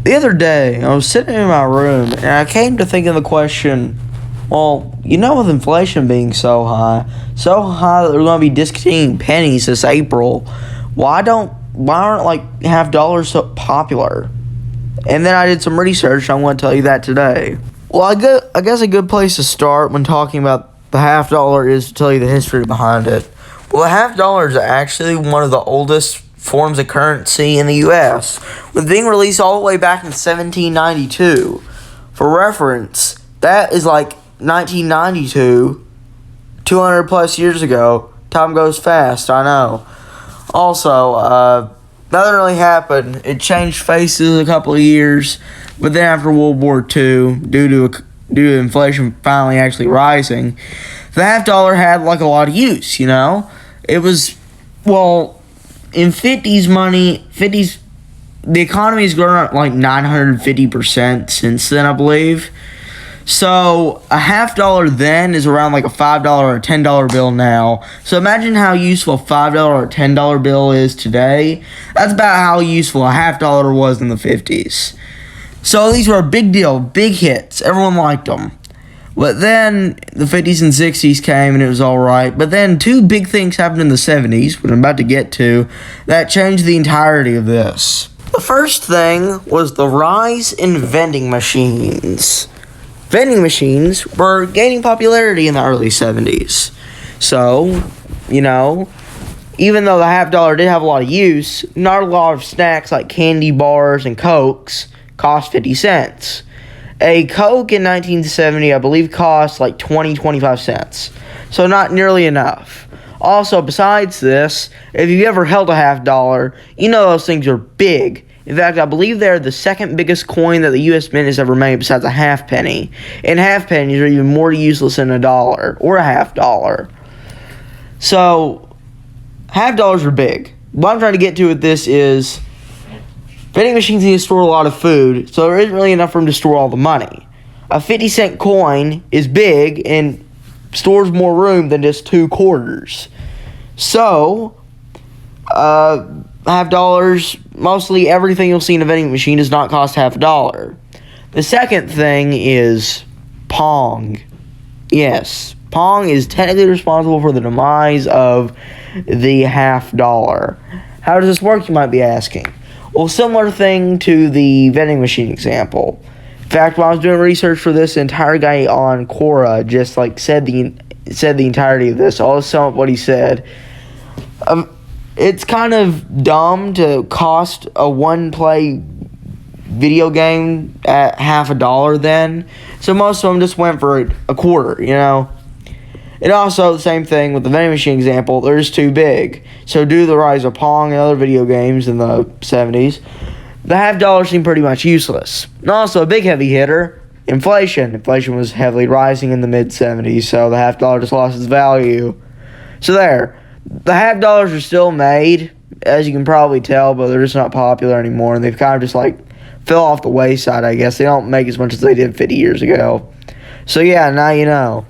The other day, I was sitting in my room and I came to think of the question, well, with inflation being so high that they're going to be discontinuing pennies this April, why aren't like half dollars so popular? And then I did some research and I want to tell you that today. Well, I guess a good place to start when talking about the half dollar is to tell you the history behind it. Well, the half dollar is actually one of the oldest forms of currency in the U.S., with being released all the way back in 1792. For reference, that is like 1992, 200 plus years ago. Time goes fast, I know. Also, nothing really happened. It changed faces a couple of years, but then after World War II, due to inflation finally actually rising, the half dollar had like a lot of use, It was, in 50s money, the economy has grown up like 950% since then, I believe. So a half dollar then is around like a $5 or a $10 bill now. So imagine how useful a $5 or $10 bill is today. That's about how useful a half dollar was in the 50s. So these were a big deal, big hits. Everyone liked them. But then the 50s and 60s came and it was all right. But then two big things happened in the 70s, which I'm about to get to, that changed the entirety of this. The first thing was the rise in vending machines. Vending machines were gaining popularity in the early 70s. So, even though the half dollar did have a lot of use, not a lot of snacks like candy bars and Cokes cost 50 cents. A Coke in 1970, I believe, cost like 25 cents. So not nearly enough. Also, besides this, if you've ever held a half dollar, those things are big. In fact, I believe they're the second biggest coin that the U.S. Mint has ever made besides a half penny. And half pennies are even more useless than a dollar or a half dollar. So, half dollars are big. What I'm trying to get to with this is vending machines need to store a lot of food, so there isn't really enough room to store all the money. A 50-cent coin is big and stores more room than just 2 quarters. So, half dollars, mostly everything you'll see in a vending machine does not cost half a dollar. The second thing is Pong. Yes, Pong is technically responsible for the demise of the half dollar. How does this work, you might be asking? Well, similar thing to the vending machine example. In fact, when I was doing research for this, the entire guy on Quora just said the entirety of this. I'll sum up what he said. It's kind of dumb to cost a one-play video game at half a dollar then. So most of them just went for a quarter, And also, the same thing with the vending machine example, they're just too big. So due to the rise of Pong and other video games in the 70s, the half dollar seemed pretty much useless. And also, a big heavy hitter, inflation. Inflation was heavily rising in the mid-70s, so the half dollar just lost its value. So there. The half dollars are still made, as you can probably tell, but they're just not popular anymore, and they've kind of just fell off the wayside, I guess. They don't make as much as they did 50 years ago. So yeah, now you know.